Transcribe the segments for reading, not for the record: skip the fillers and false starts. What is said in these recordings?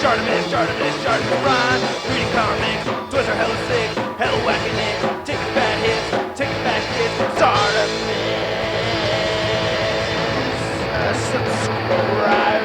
ShartimusPrime. Reading comics, toys are hella sick, hella whacking it. Taking bad hits, taking back hits. Subscribe.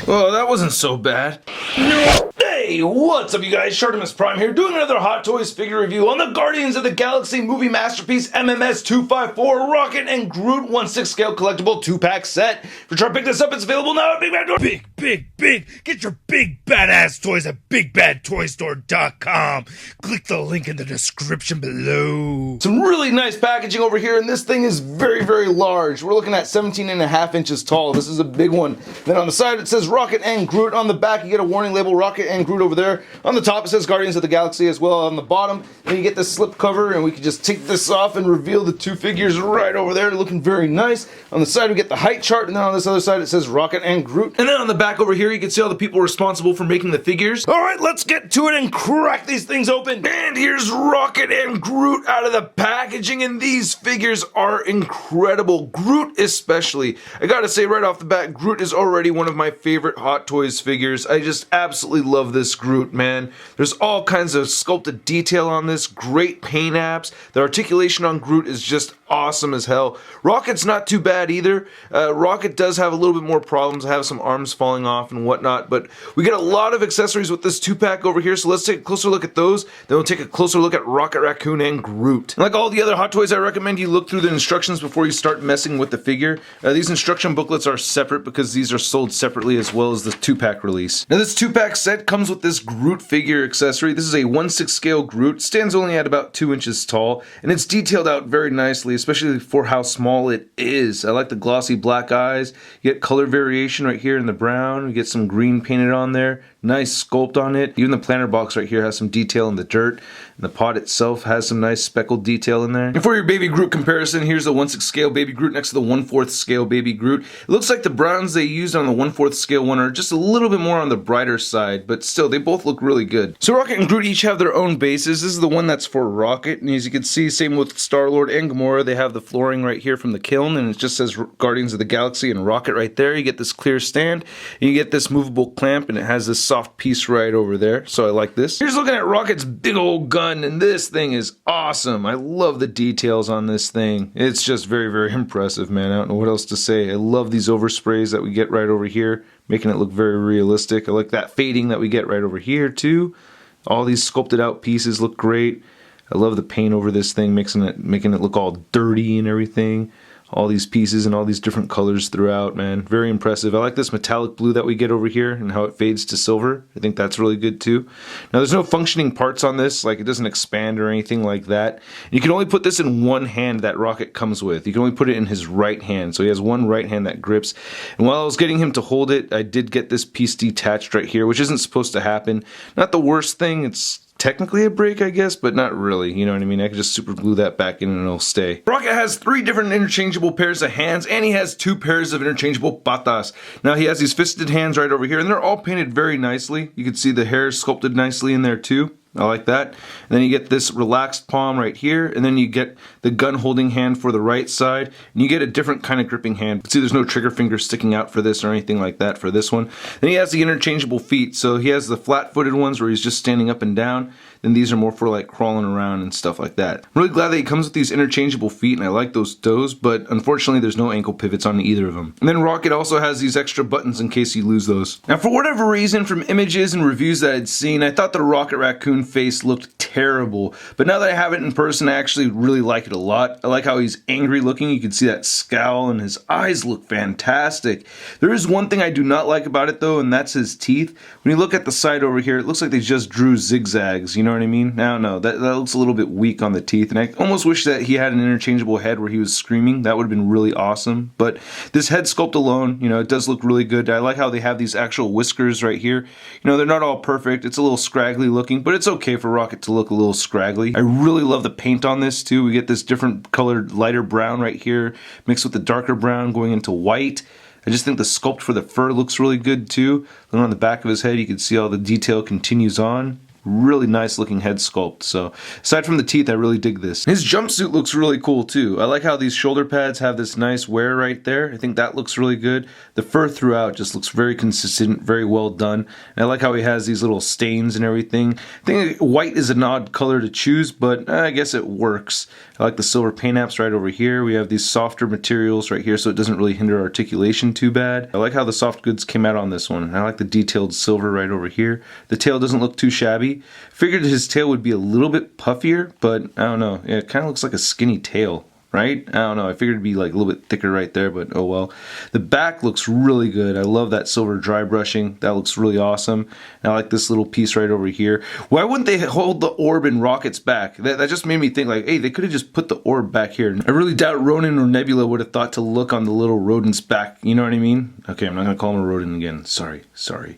Well, that wasn't so bad. No. Hey, what's up you guys? ShartimusPrime here, doing another Hot Toys figure review on the Guardians of the Galaxy movie masterpiece MMS 254 Rocket and Groot 1/6 scale collectible 2-pack set. If you're trying to pick this up, it's available now at Big Bad Toy. Big. Get your big badass toys at BigBadToyStore.com. Click the link in the description below. Some really nice packaging over here, and this thing is very large. We're looking at 17.5 inches tall. This is a big one. Then on the side it says Rocket and Groot. On the back you get a warning label, Rocket and Groot over there. On the top it says Guardians of the Galaxy as well. On the bottom, then you get this slip cover, and we can just take this off and reveal the two figures right over there, looking very nice. On the side we get the height chart, and then on this other side it says Rocket and Groot. And then on the back over here you can see all the people responsible for making the figures. Alright, let's get to it and crack these things open. And here's Rocket and Groot out of the packaging, and these figures are incredible. Groot especially. I gotta say right off the bat, Groot is already one of my favorite Hot Toys figures. I just absolutely love this Groot, man. There's all kinds of sculpted detail on this, great paint apps. The articulation on Groot is just awesome as hell. Rocket's not too bad either. Rocket does have a little bit more problems, have some arms falling off and whatnot, but we get a lot of accessories with this 2-pack over here, so let's take a closer look at those. Then we'll take a closer look at Rocket Raccoon and Groot. And like all the other Hot Toys, I recommend you look through the instructions before you start messing with the figure. These instruction booklets are separate because these are sold separately as well as the 2-pack release. Now this 2-pack set comes with this Groot figure accessory. This is a 1/6 scale Groot, stands only at about 2 inches tall, and it's detailed out very nicely, especially for how small it is. I like the glossy black eyes. You get color variation right here in the brown. You get some green painted on there. Nice sculpt on it. Even the planter box right here has some detail in the dirt. And the pot itself has some nice speckled detail in there. And for your baby Groot comparison, here's the 1/6 scale baby Groot next to the 1/4 scale baby Groot. It looks like the browns they used on the 1/4 scale one are just a little bit more on the brighter side, but still, they both look really good. So Rocket and Groot each have their own bases. This is the one that's for Rocket, and as you can see, same with Star-Lord and Gamora, they have the flooring right here from the kiln, and it just says Guardians of the Galaxy and Rocket right there. You get this clear stand, and you get this movable clamp, and it has this soft piece right over there, so I like this. Here's looking at Rocket's big old gun, and this thing is awesome. I love the details on this thing. It's just very impressive, man. I don't know what else to say. I love these oversprays that we get right over here, making it look very realistic. I like that fading that we get right over here too. All these sculpted out pieces look great. I love the paint over this thing, making it look all dirty and everything. All these pieces and all these different colors throughout, man. Very impressive. I like this metallic blue that we get over here and how it fades to silver. I think that's really good too. Now there's no functioning parts on this, like it doesn't expand or anything like that. You can only put this in one hand that Rocket comes with. You can only put it in his right hand, so he has one right hand that grips. And while I was getting him to hold it, I did get this piece detached right here, which isn't supposed to happen. Not the worst thing, it's technically a break, I guess, but not really, you know what I mean? I can just super glue that back in and it'll stay. Rocket has 3 different interchangeable pairs of hands, and he has 2 pairs of interchangeable patas. Now he has these fisted hands right over here, and they're all painted very nicely. You can see the hair sculpted nicely in there too. I like that. And then you get this relaxed palm right here, and then you get the gun holding hand for the right side, and you get a different kind of gripping hand. See, there's no trigger finger sticking out for this or anything like that for this one. Then he has the interchangeable feet, so he has the flat-footed ones where he's just standing up and down. Then these are more for like crawling around and stuff like that. I'm really glad that he comes with these interchangeable feet, and I like those toes, but unfortunately there's no ankle pivots on either of them. And then Rocket also has these extra buttons in case you lose those. Now for whatever reason, from images and reviews that I'd seen, I thought the Rocket Raccoon face looked terrible, but now that I have it in person, I actually really like it a lot. I like how he's angry looking. You can see that scowl, and his eyes look fantastic. There is one thing I do not like about it though, and that's his teeth. When you look at the side over here, it looks like they just drew zigzags, you know what I mean? I don't know, that looks a little bit weak on the teeth, and I almost wish that he had an interchangeable head where he was screaming. That would have been really awesome. But this head sculpt alone, you know, it does look really good. I like how they have these actual whiskers right here. You know, they're not all perfect. It's a little scraggly looking, but it's okay for Rocket to look a little scraggly. I really love the paint on this too. We get this different colored lighter brown right here mixed with the darker brown going into white. I just think the sculpt for the fur looks really good too. Then on the back of his head you can see all the detail continues on. Really nice looking head sculpt. So aside from the teeth, I really dig this. His jumpsuit looks really cool too. I like how these shoulder pads have this nice wear right there. I think that looks really good. The fur throughout just looks very consistent, very well done. And I like how he has these little stains and everything. I think white is an odd color to choose, but I guess it works. I like the silver paint apps right over here. We have these softer materials right here so it doesn't really hinder articulation too bad. I like how the soft goods came out on this one. I like the detailed silver right over here. The tail doesn't look too shabby. Figured his tail would be a little bit puffier, but I don't know. Yeah, it kind of looks like a skinny tail. Right? I don't know. I figured it'd be like a little bit thicker right there, but oh well. The back looks really good. I love that silver dry brushing. That looks really awesome. And I like this little piece right over here. Why wouldn't they hold the orb in Rocket's back? That just made me think like, hey, they could have just put the orb back here. I really doubt Ronan or Nebula would have thought to look on the little rodent's back. You know what I mean? Okay, I'm not going to call him a rodent again. Sorry.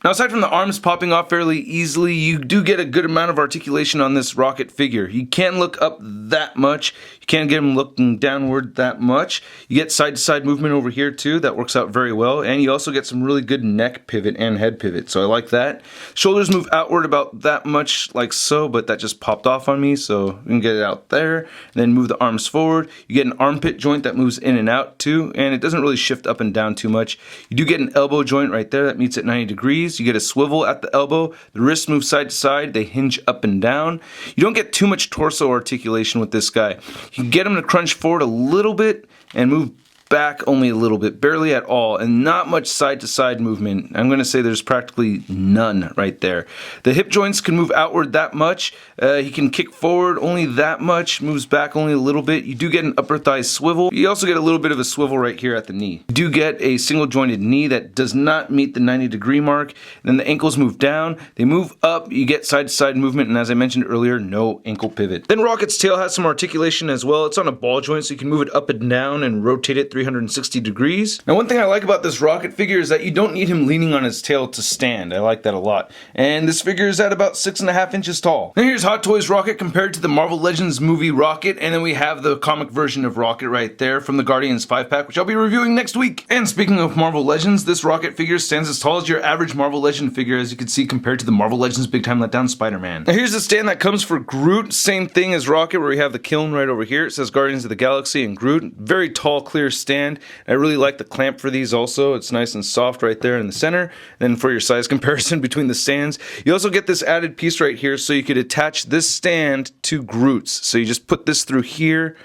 Now, aside from the arms popping off fairly easily, you do get a good amount of articulation on this Rocket figure. You can't look up that much. You can't get him looking downward that much. You get side-to-side movement over here too. That works out very well. And you also get some really good neck pivot and head pivot. So I like that. Shoulders move outward about that much like so, but that just popped off on me. So you can get it out there. And then move the arms forward. You get an armpit joint that moves in and out too. And it doesn't really shift up and down too much. You do get an elbow joint right there that meets at 90 degrees. You get a swivel at the elbow. The wrists move side to side. They hinge up and down. You don't get too much torso articulation with this guy. You can get him to crunch forward a little bit and move back only a little bit, barely at all, and not much side-to-side movement. I'm going to say there's practically none right there. The hip joints can move outward that much. He can kick forward only that much, moves back only a little bit. You do get an upper thigh swivel. You also get a little bit of a swivel right here at the knee. You do get a single jointed knee that does not meet the 90-degree mark. Then the ankles move down. They move up. You get side-to-side movement, and as I mentioned earlier, no ankle pivot. Then Rocket's tail has some articulation as well. It's on a ball joint, so you can move it up and down and rotate it 360 degrees. Now, one thing I like about this Rocket figure is that you don't need him leaning on his tail to stand. I like that a lot. And this figure is at about 6.5 inches tall. Now here's Hot Toys Rocket compared to the Marvel Legends movie Rocket, and then we have the comic version of Rocket right there from the Guardians 5-pack, which I'll be reviewing next week. And speaking of Marvel Legends, this Rocket figure stands as tall as your average Marvel Legend figure, as you can see, compared to the Marvel Legends Big Time Letdown Spider-Man. Now here's the stand that comes for Groot. Same thing as Rocket, where we have the kiln right over here. It says Guardians of the Galaxy and Groot. Very tall, clear stand. I really like the clamp for these also. It's nice and soft right there in the center. Then for your size comparison between the stands, you also get this added piece right here so you could attach this stand to Groot's. So you just put this through here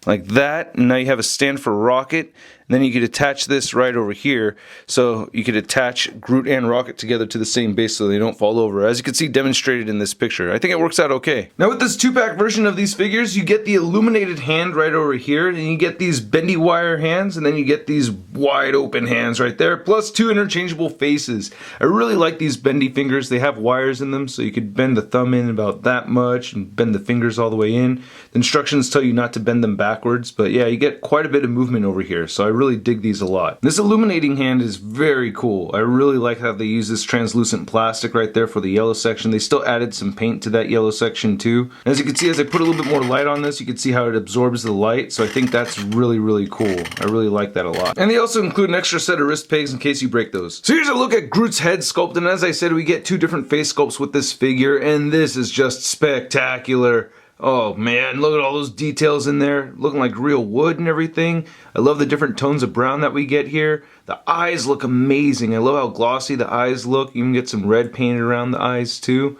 like that, and now you have a stand for Rocket. And then you could attach this right over here, so you could attach Groot and Rocket together to the same base so they don't fall over, as you can see demonstrated in this picture. I think it works out okay. Now with this 2-pack version of these figures, you get the illuminated hand right over here, and you get these bendy wire hands, and then you get these wide open hands right there, plus 2 interchangeable faces. I really like these bendy fingers. They have wires in them, so you could bend the thumb in about that much and bend the fingers all the way in. The instructions tell you not to bend them backwards, but yeah, you get quite a bit of movement over here, so I really dig these a lot. This illuminating hand is very cool. I really like how they use this translucent plastic right there for the yellow section. They still added some paint to that yellow section too. As you can see, as I put a little bit more light on this, you can see how it absorbs the light, so I think that's really, really cool. I really like that a lot. And they also include an extra set of wrist pegs in case you break those. So here's a look at Groot's head sculpt, and as I said, we get 2 different face sculpts with this figure, and this is just spectacular. Oh man, look at all those details in there, looking like real wood and everything. I love the different tones of brown that we get here. The eyes look amazing. I love how glossy the eyes look. You can get some red painted around the eyes too.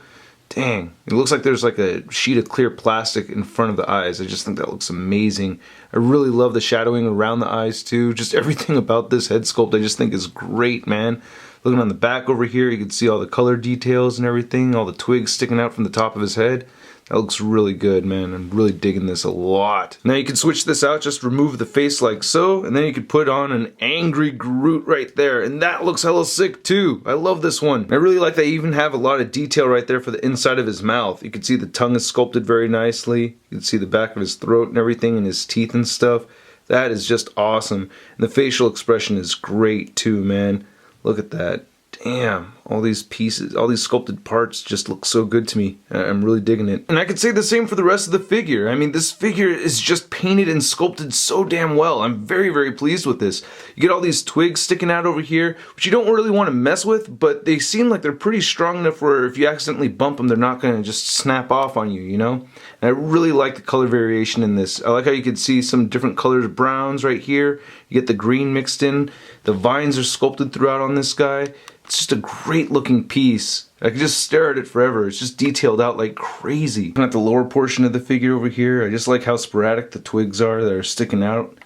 Dang, it looks like there's like a sheet of clear plastic in front of the eyes. I just think that looks amazing. I really love the shadowing around the eyes too. Just everything about this head sculpt I just think is great, man. Looking on the back over here, you can see all the color details and everything, all the twigs sticking out from the top of his head. That looks really good, man. I'm really digging this a lot. Now you can switch this out, just remove the face like so, and then you could put on an angry Groot right there, and that looks hella sick too. I love this one. I really like they even have a lot of detail right there for the inside of his mouth. You can see the tongue is sculpted very nicely. You can see the back of his throat and everything, and his teeth and stuff. That is just awesome. And the facial expression is great too, man. Look at that. Damn. All these pieces, all these sculpted parts just look so good to me. I'm really digging it. And I could say the same for the rest of the figure. I mean, this figure is just painted and sculpted so damn well. I'm very, very pleased with this. You get all these twigs sticking out over here, which you don't really want to mess with, but they seem like they're pretty strong enough where if you accidentally bump them, they're not going to just snap off on you, you know? And I really like the color variation in this. I like how you can see some different colors, browns right here. You get the green mixed in. The vines are sculpted throughout on this guy. It's just a great looking piece. I could just stare at it forever. It's just detailed out like crazy. Looking at the lower portion of the figure over here, I just like how sporadic the twigs are that are sticking out.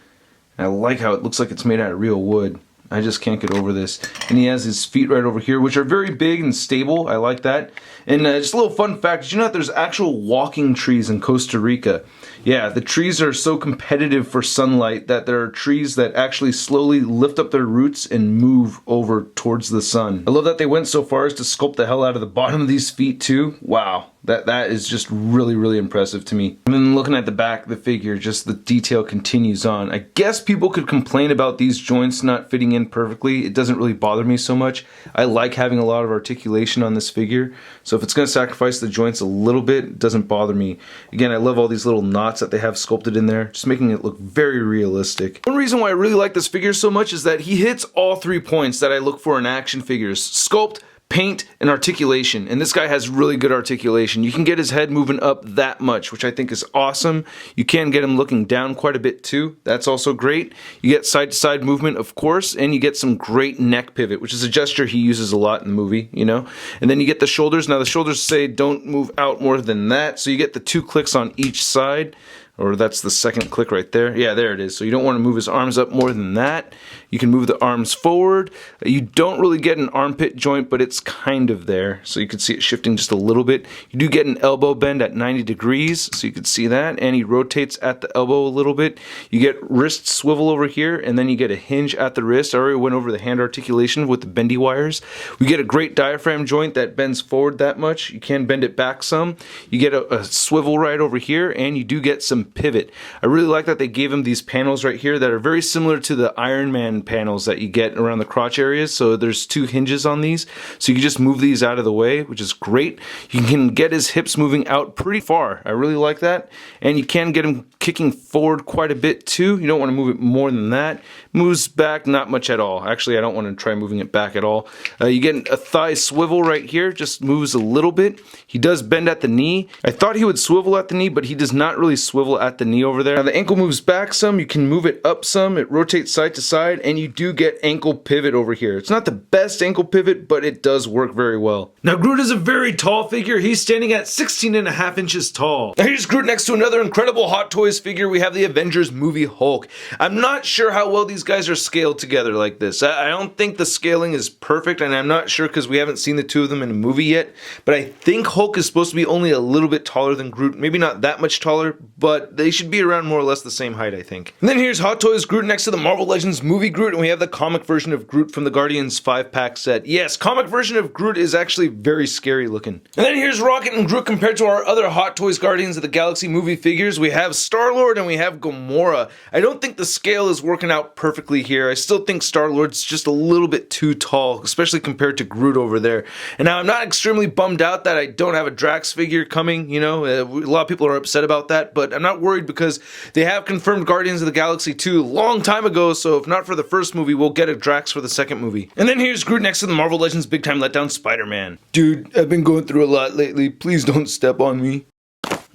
And I like how it looks like it's made out of real wood. I just can't get over this. And he has his feet right over here, which are very big and stable. I like that. And just a little fun fact, did you know that there's actual walking trees in Costa Rica? Yeah, the trees are so competitive for sunlight that there are trees that actually slowly lift up their roots and move over towards the sun. I love that they went so far as to sculpt the hell out of the bottom of these feet too. Wow. That is just really, really impressive to me. And then looking at the back of the figure, just the detail continues on. I guess people could complain about these joints not fitting in perfectly. It doesn't really bother me so much. I like having a lot of articulation on this figure. So if it's going to sacrifice the joints a little bit, it doesn't bother me. Again, I love all these little knots that they have sculpted in there, just making it look very realistic. One reason why I really like this figure so much is that he hits all 3 points that I look for in action figures: sculpt, paint, and articulation. And this guy has really good articulation. You can get his head moving up that much, which I think is awesome. You can get him looking down quite a bit too. That's also great. You get side-to-side movement, of course, and you get some great neck pivot, which is a gesture he uses a lot in the movie, you know? And then you get the shoulders. Now the shoulders say don't move out more than that, so you get the 2 clicks on each side. Or that's the second click right there. Yeah, there it is. So you don't want to move his arms up more than that. You can move the arms forward. You don't really get an armpit joint, but it's kind of there. So you can see it shifting just a little bit. You do get an elbow bend at 90 degrees, so you can see that. And he rotates at the elbow a little bit. You get wrist swivel over here, and then you get a hinge at the wrist. I already went over the hand articulation with the bendy wires. We get a great diaphragm joint that bends forward that much. You can bend it back some. You get a swivel right over here, and you do get some pivot. I really like that they gave him these panels right here that are very similar to the Iron Man panels that you get around the crotch areas. So there's 2 hinges on these, so you can just move these out of the way, which is great. You can get his hips moving out pretty far. I really like that. And you can get him kicking forward quite a bit too. You don't want to move it more than that. Moves back not much at all. Actually, I don't want to try moving it back at all. You get a thigh swivel right here, just moves a little bit. He does bend at the knee. I thought he would swivel at the knee, but he does not really swivel at the knee over there. Now the ankle moves back some, you can move it up some, it rotates side to side, and you do get ankle pivot over here. It's not the best ankle pivot, but it does work very well. Now Groot is a very tall figure. He's standing at 16.5 inches tall. Now here's Groot next to another incredible Hot Toys figure. We have the Avengers movie Hulk. I'm not sure how well these guys are scaled together like this. I don't think the scaling is perfect, and I'm not sure because we haven't seen the 2 of them in a movie yet, but I think Hulk is supposed to be only a little bit taller than Groot. Maybe not that much taller, but they should be around more or less the same height, I think. And then here's Hot Toys Groot next to the Marvel Legends movie Groot, and we have the comic version of Groot from the Guardians 5-pack set. Yes, comic version of Groot is actually very scary looking. And then here's Rocket and Groot compared to our other Hot Toys Guardians of the Galaxy movie figures. We have Star-Lord and we have Gamora. I don't think the scale is working out perfectly here. I still think Star-Lord's just a little bit too tall, especially compared to Groot over there. And now I'm not extremely bummed out that I don't have a Drax figure coming, you know. A lot of people are upset about that, but I'm not worried because they have confirmed Guardians of the Galaxy 2 a long time ago, so if not for the first movie, we'll get a Drax for the second movie. And then here's Groot next to the Marvel Legends Big Time Letdown Spider-Man. Dude, I've been going through a lot lately. Please don't step on me.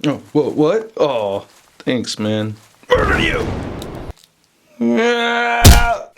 Oh, what? Oh, thanks, man. Murder you!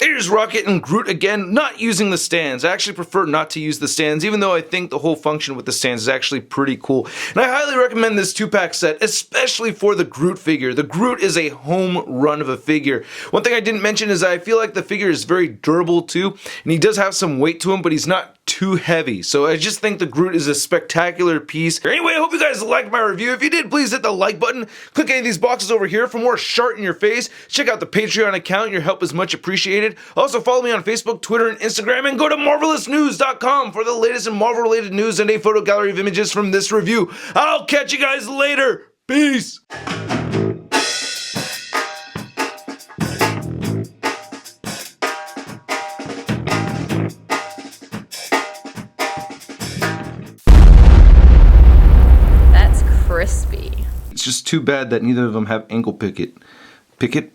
Here's Rocket and Groot again, not using the stands. I actually prefer not to use the stands, even though I think the whole function with the stands is actually pretty cool. And I highly recommend this 2-pack set, especially for the Groot figure. The Groot is a home run of a figure. One thing I didn't mention is I feel like the figure is very durable too, and he does have some weight to him, but he's not too heavy. So I just think the Groot is a spectacular piece. Anyway, I hope you guys liked my review. If you did, please hit the like button. Click any of these boxes over here for more Shart in your face. Check out the Patreon account. Your help is much appreciated. Also follow me on Facebook, Twitter, and Instagram, and go to MarvelousNews.com for the latest in Marvel-related news and a photo gallery of images from this review. I'll catch you guys later. Peace. too bad that neither of them have ankle picket. Picket?